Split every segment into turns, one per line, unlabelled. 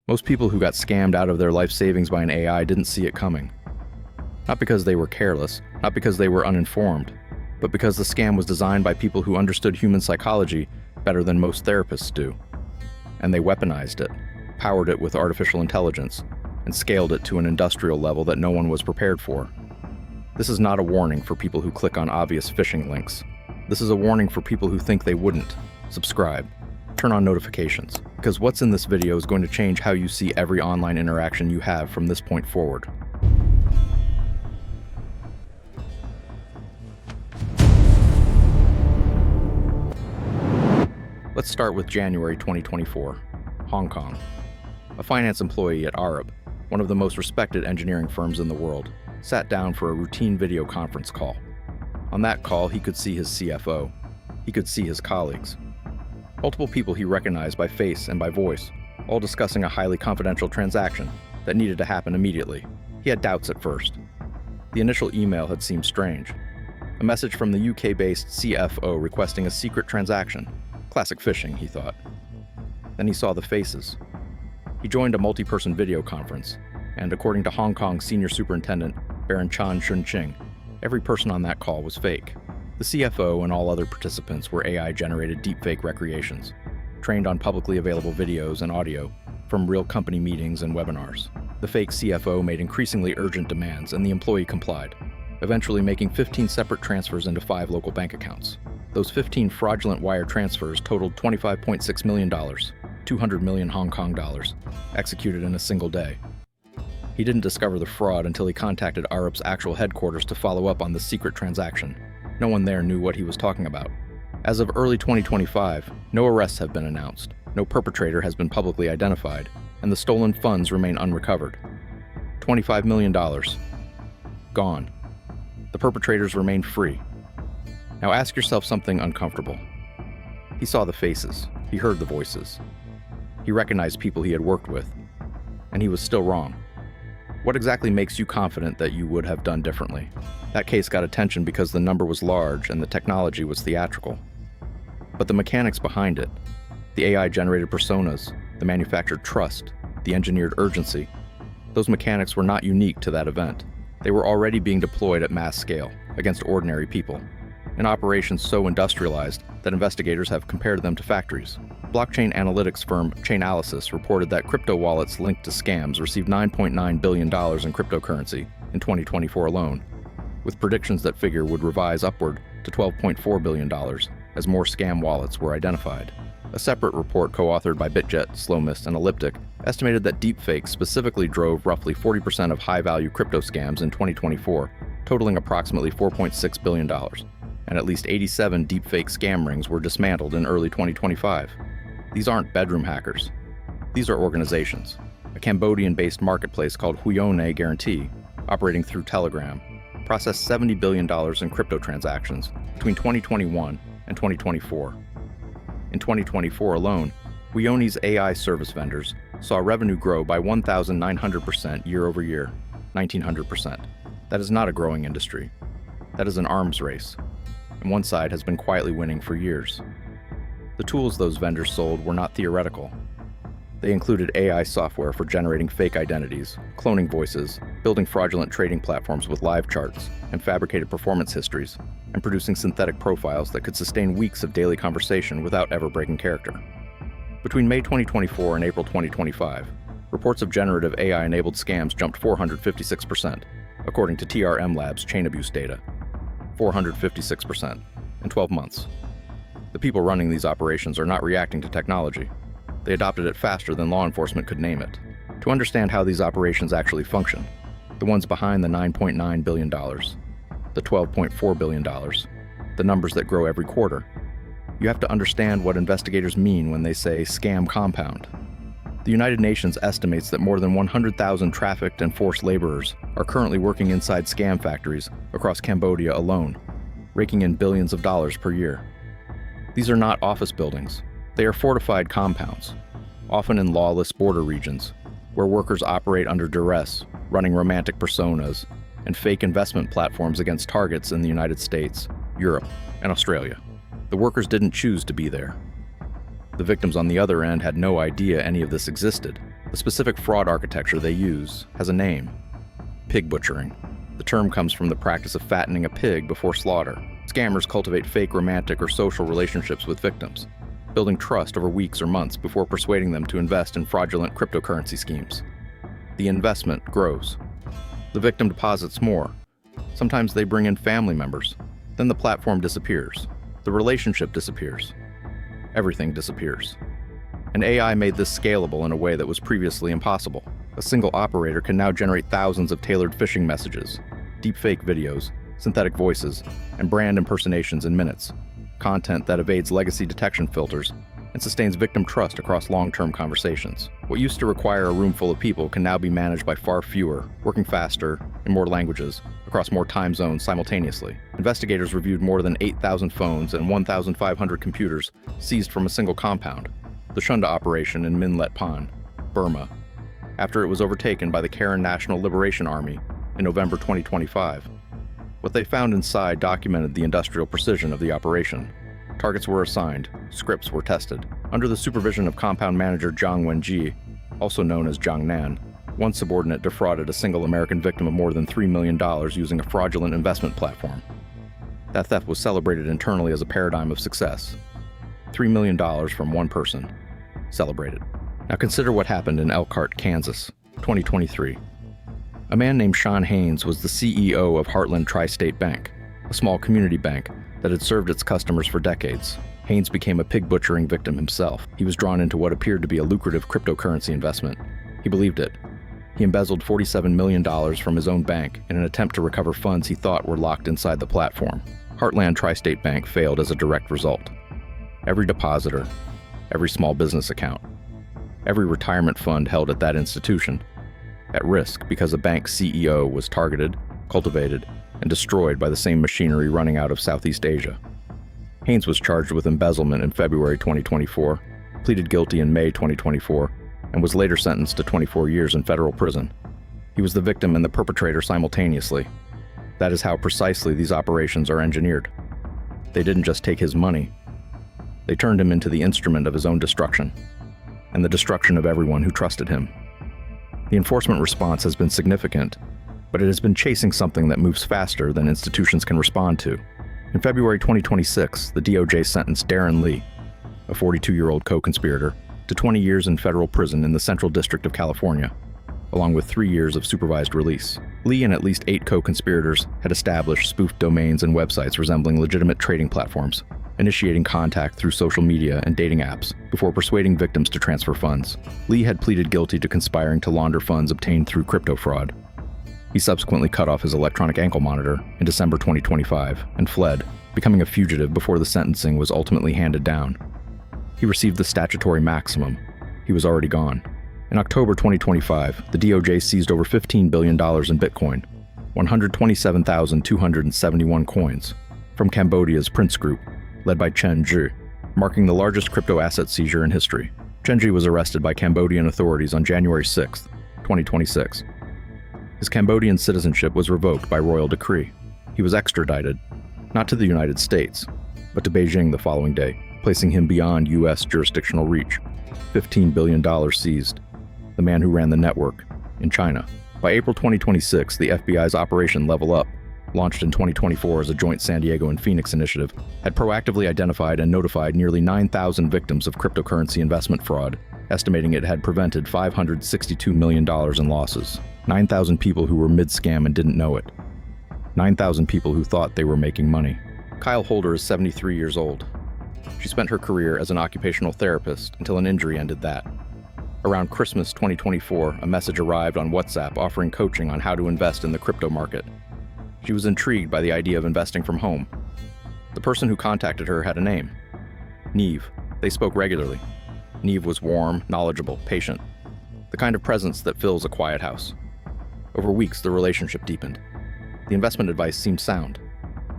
Most people who got scammed out of their life savings by an AI didn't see it coming. Not because they were careless, not because they were uninformed, but because the scam was designed by people who understood human psychology better than most therapists do. And they weaponized it, powered it with artificial intelligence, and scaled it to an industrial level that no one was prepared for. This is not a warning for people who click on obvious phishing links. This is a warning for people who think they wouldn't. Subscribe. Turn on notifications, because what's in this video is going to change how you see every online interaction you have from this point forward. Let's start with January 2024, Hong Kong. A finance employee at Arup, one of the most respected engineering firms in the world, sat down for a routine video conference call. On that call, he could see his CFO. He could see his colleagues. Multiple people he recognized by face and by voice, all discussing a highly confidential transaction that needed to happen immediately. He had doubts at first. The initial email had seemed strange. A message from the UK-based CFO requesting a secret transaction. Classic phishing, he thought. Then he saw the faces. He joined a multi-person video conference, and according to Hong Kong's senior superintendent, Baron Chan Shun-Ching, every person on that call was fake. The CFO and all other participants were AI-generated deepfake recreations, trained on publicly available videos and audio from real company meetings and webinars. The fake CFO made increasingly urgent demands, and the employee complied, eventually making 15 separate transfers into 5 local bank accounts. Those 15 fraudulent wire transfers totaled $25.6 million, 200 million Hong Kong dollars, executed in a single day. He didn't discover the fraud until he contacted Arup's actual headquarters to follow up on the secret transaction. No one there knew what he was talking about. As of early 2025, no arrests have been announced, no perpetrator has been publicly identified, and the stolen funds remain unrecovered. $25 million. Gone. The perpetrators remain free. Now ask yourself something uncomfortable. He saw the faces, he heard the voices. He recognized people he had worked with, and he was still wrong. What exactly makes you confident that you would have done differently? That case got attention because the number was large and the technology was theatrical. But the mechanics behind it, the AI-generated personas, the manufactured trust, the engineered urgency, those mechanics were not unique to that event. They were already being deployed at mass scale against ordinary people, in operations so industrialized that investigators have compared them to factories. Blockchain analytics firm Chainalysis reported that crypto wallets linked to scams received $9.9 billion in cryptocurrency in 2024 alone, with predictions that figure would revise upward to $12.4 billion as more scam wallets were identified. A separate report co-authored by BitJet, Slowmist, and Elliptic estimated that deepfakes specifically drove roughly 40% of high-value crypto scams in 2024, totaling approximately $4.6 billion, and at least 87 deepfake scam rings were dismantled in early 2025. These aren't bedroom hackers. These are organizations. A Cambodian-based marketplace called Huione Guarantee, operating through Telegram, processed $70 billion in crypto transactions between 2021 and 2024. In 2024 alone, Huione's AI service vendors saw revenue grow by 1,900% year over year, 1,900%. That is not a growing industry. That is an arms race, and one side has been quietly winning for years. The tools those vendors sold were not theoretical. They included AI software for generating fake identities, cloning voices, building fraudulent trading platforms with live charts and fabricated performance histories, and producing synthetic profiles that could sustain weeks of daily conversation without ever breaking character. Between May 2024 and April 2025, reports of generative AI-enabled scams jumped 456%, according to TRM Labs chain abuse data. 456% in 12 months. The people running these operations are not reacting to technology. They adopted it faster than law enforcement could name it. To understand how these operations actually function, the ones behind the $9.9 billion, the $12.4 billion, the numbers that grow every quarter, you have to understand what investigators mean when they say scam compound. The United Nations estimates that more than 100,000 trafficked and forced laborers are currently working inside scam factories across Cambodia alone, raking in billions of dollars per year. These are not office buildings. They are fortified compounds, often in lawless border regions, where workers operate under duress, running romantic personas and fake investment platforms against targets in the United States, Europe, and Australia. The workers didn't choose to be there. The victims on the other end had no idea any of this existed. The specific fraud architecture they use has a name: pig butchering. The term comes from the practice of fattening a pig before slaughter. Scammers cultivate fake romantic or social relationships with victims, building trust over weeks or months before persuading them to invest in fraudulent cryptocurrency schemes. The investment grows. The victim deposits more. Sometimes they bring in family members. Then the platform disappears. The relationship disappears. Everything disappears. And AI made this scalable in a way that was previously impossible. A single operator can now generate thousands of tailored phishing messages, deepfake videos, synthetic voices, and brand impersonations in minutes, content that evades legacy detection filters and sustains victim trust across long-term conversations. What used to require a room full of people can now be managed by far fewer, working faster, in more languages, across more time zones simultaneously. Investigators reviewed more than 8,000 phones and 1,500 computers seized from a single compound, the Shunda operation in Minlet Pan, Burma, after it was overtaken by the Karen National Liberation Army in November 2025. What they found inside documented the industrial precision of the operation. Targets were assigned, scripts were tested. Under the supervision of compound manager Zhang Wenji, also known as Zhang Nan, one subordinate defrauded a single American victim of more than $3 million using a fraudulent investment platform. That theft was celebrated internally as a paradigm of success. $3 million from one person. Celebrated. Now consider what happened in Elkhart, Kansas, 2023. A man named Sean Haynes was the CEO of Heartland Tri-State Bank, a small community bank that had served its customers for decades. Haynes became a pig butchering victim himself. He was drawn into what appeared to be a lucrative cryptocurrency investment. He believed it. He embezzled $47 million from his own bank in an attempt to recover funds he thought were locked inside the platform. Heartland Tri-State Bank failed as a direct result. Every depositor, every small business account, every retirement fund held at that institution, at risk because a bank CEO was targeted, cultivated, and destroyed by the same machinery running out of Southeast Asia. Haynes was charged with embezzlement in February 2024, pleaded guilty in May 2024, and was later sentenced to 24 years in federal prison. He was the victim and the perpetrator simultaneously. That is how precisely these operations are engineered. They didn't just take his money. They turned him into the instrument of his own destruction, and the destruction of everyone who trusted him. The enforcement response has been significant, but it has been chasing something that moves faster than institutions can respond to. In February 2026, the DOJ sentenced Darren Lee, a 42-year-old co-conspirator, to 20 years in federal prison in the Central District of California, along with 3 years of supervised release. Lee and at least 8 co-conspirators had established spoofed domains and websites resembling legitimate trading platforms, initiating contact through social media and dating apps before persuading victims to transfer funds. Lee had pleaded guilty to conspiring to launder funds obtained through crypto fraud. He subsequently cut off his electronic ankle monitor in December 2025 and fled, becoming a fugitive before the sentencing was ultimately handed down. He received the statutory maximum. He was already gone. In October 2025, the DOJ seized over $15 billion in Bitcoin, 127,271 coins, from Cambodia's Prince Group, led by Chen Zhi, marking the largest crypto asset seizure in history. Chen Zhi was arrested by Cambodian authorities on January 6, 2026. His Cambodian citizenship was revoked by royal decree. He was extradited, not to the United States, but to Beijing the following day, placing him beyond U.S. jurisdictional reach. $15 billion seized. The man who ran the network, in China. By April 2026, the FBI's Operation Level Up, launched in 2024 as a joint San Diego and Phoenix initiative, had proactively identified and notified nearly 9,000 victims of cryptocurrency investment fraud, estimating it had prevented $562 million in losses. 9,000 people who were mid-scam and didn't know it. 9,000 people who thought they were making money. Kyle Holder is 73 years old. She spent her career as an occupational therapist until an injury ended that. Around Christmas 2024, a message arrived on WhatsApp offering coaching on how to invest in the crypto market. She was intrigued by the idea of investing from home. The person who contacted her had a name, Neve. They spoke regularly. Neve was warm, knowledgeable, patient, the kind of presence that fills a quiet house. Over weeks, the relationship deepened. The investment advice seemed sound.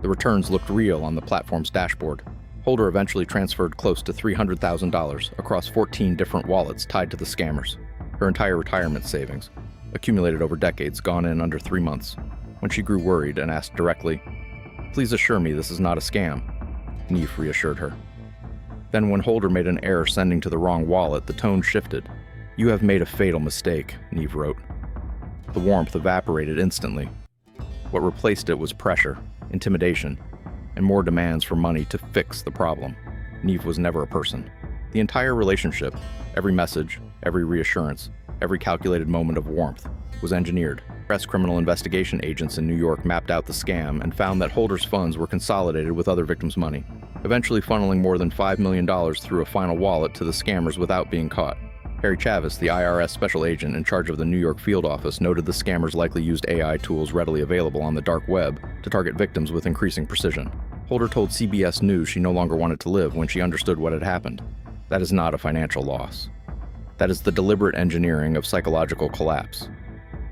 The returns looked real on the platform's dashboard. Holder eventually transferred close to $300,000 across 14 different wallets tied to the scammers. Her entire retirement savings, accumulated over decades, gone in under 3 months. When she grew worried and asked directly, "Please assure me this is not a scam," Neve reassured her. Then when Holder made an error sending to the wrong wallet, the tone shifted. "You have made a fatal mistake," Neve wrote. The warmth evaporated instantly. What replaced it was pressure, intimidation, and more demands for money to fix the problem. Neve was never a person. The entire relationship, every message, every reassurance, every calculated moment of warmth, was engineered. Press criminal investigation agents in New York mapped out the scam and found that holders' funds were consolidated with other victims' money, eventually funneling more than $5 million through a final wallet to the scammers without being caught. Harry Chavis, the IRS special agent in charge of the New York field office, noted the scammers likely used AI tools readily available on the dark web to target victims with increasing precision. Holder told CBS News she no longer wanted to live when she understood what had happened. That is not a financial loss. That is the deliberate engineering of psychological collapse.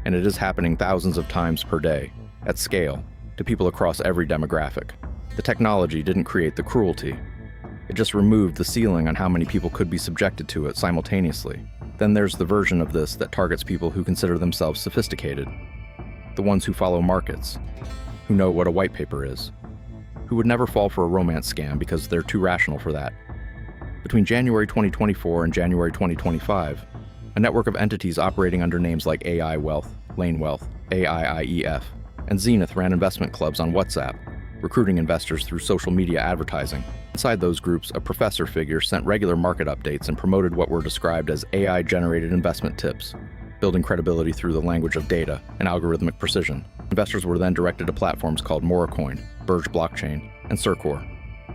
And it is happening thousands of times per day, at scale, to people across every demographic. The technology didn't create the cruelty. It just removed the ceiling on how many people could be subjected to it simultaneously. Then there's the version of this that targets people who consider themselves sophisticated. The ones who follow markets, who know what a white paper is, who would never fall for a romance scam because they're too rational for that. Between January 2024 and January 2025, a network of entities operating under names like AI Wealth, Lane Wealth, AIIEF, and Zenith ran investment clubs on WhatsApp, recruiting investors through social media advertising. Inside those groups, a professor figure sent regular market updates and promoted what were described as AI-generated investment tips, building credibility through the language of data and algorithmic precision. Investors were then directed to platforms called Moracoin, Burge Blockchain, and Circor,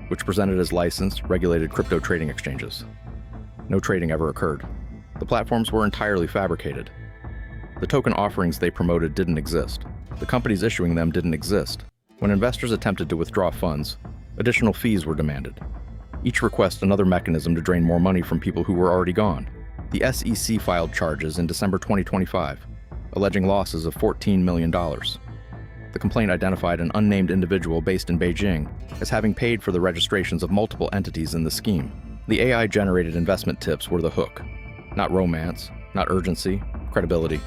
which presented as licensed, regulated crypto trading exchanges. No trading ever occurred. The platforms were entirely fabricated. The token offerings they promoted didn't exist. The companies issuing them didn't exist. When investors attempted to withdraw funds, additional fees were demanded. Each request another mechanism to drain more money from people who were already gone. The SEC filed charges in December 2025, alleging losses of $14 million. The complaint identified an unnamed individual based in Beijing as having paid for the registrations of multiple entities in the scheme. The AI-generated investment tips were the hook. Not romance, not urgency, credibility.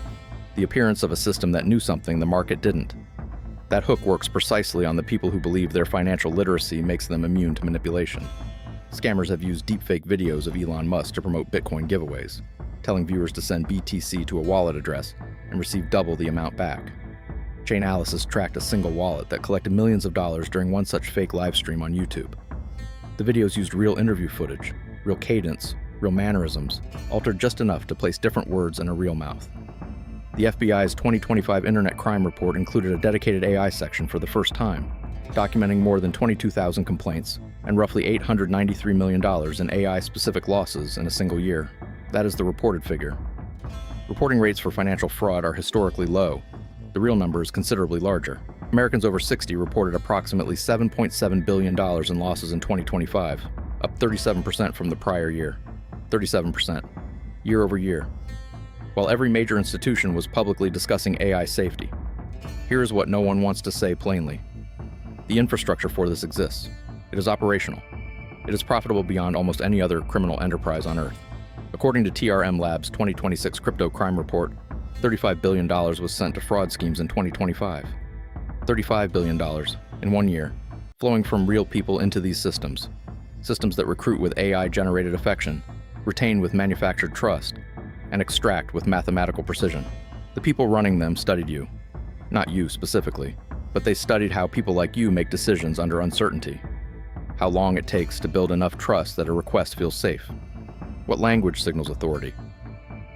The appearance of a system that knew something the market didn't. That hook works precisely on the people who believe their financial literacy makes them immune to manipulation. Scammers have used deepfake videos of Elon Musk to promote Bitcoin giveaways, telling viewers to send BTC to a wallet address and receive double the amount back. Chainalysis tracked a single wallet that collected millions of dollars during one such fake live stream on YouTube. The videos used real interview footage, real cadence, real mannerisms, altered just enough to place different words in a real mouth. The FBI's 2025 Internet Crime Report included a dedicated AI section for the first time, documenting more than 22,000 complaints and roughly $893 million in AI-specific losses in a single year. That is the reported figure. Reporting rates for financial fraud are historically low. The real number is considerably larger. Americans over 60 reported approximately $7.7 billion in losses in 2025, up 37% from the prior year. 37%, year over year. While every major institution was publicly discussing AI safety, here is what no one wants to say plainly. The infrastructure for this exists. It is operational. It is profitable beyond almost any other criminal enterprise on Earth. According to TRM Labs' 2026 Crypto Crime Report, $35 billion was sent to fraud schemes in 2025. $35 billion in 1 year, flowing from real people into these systems. Systems that recruit with AI-generated affection, retain with manufactured trust, and extract with mathematical precision. The people running them studied you. Not you specifically, but they studied how people like you make decisions under uncertainty. How long it takes to build enough trust that a request feels safe. What language signals authority.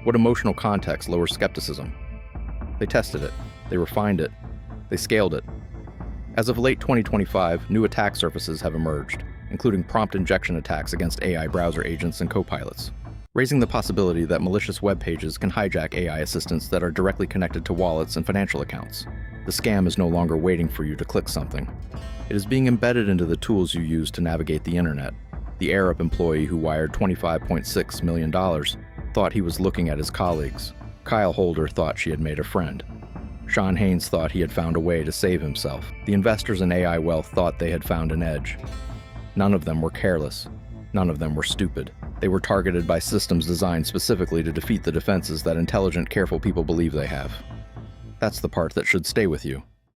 What emotional context lowers skepticism. They tested it. They refined it. They scaled it. As of late 2025, new attack surfaces have emerged, including prompt injection attacks against AI browser agents and copilots, raising the possibility that malicious web pages can hijack AI assistants that are directly connected to wallets and financial accounts. The scam is no longer waiting for you to click something. It is being embedded into the tools you use to navigate the internet. The Arup employee who wired $25.6 million thought he was looking at his colleagues. Kyle Holder thought she had made a friend. Sean Haynes thought he had found a way to save himself. The investors in AI Wealth thought they had found an edge. None of them were careless. None of them were stupid. They were targeted by systems designed specifically to defeat the defenses that intelligent, careful people believe they have. That's the part that should stay with you.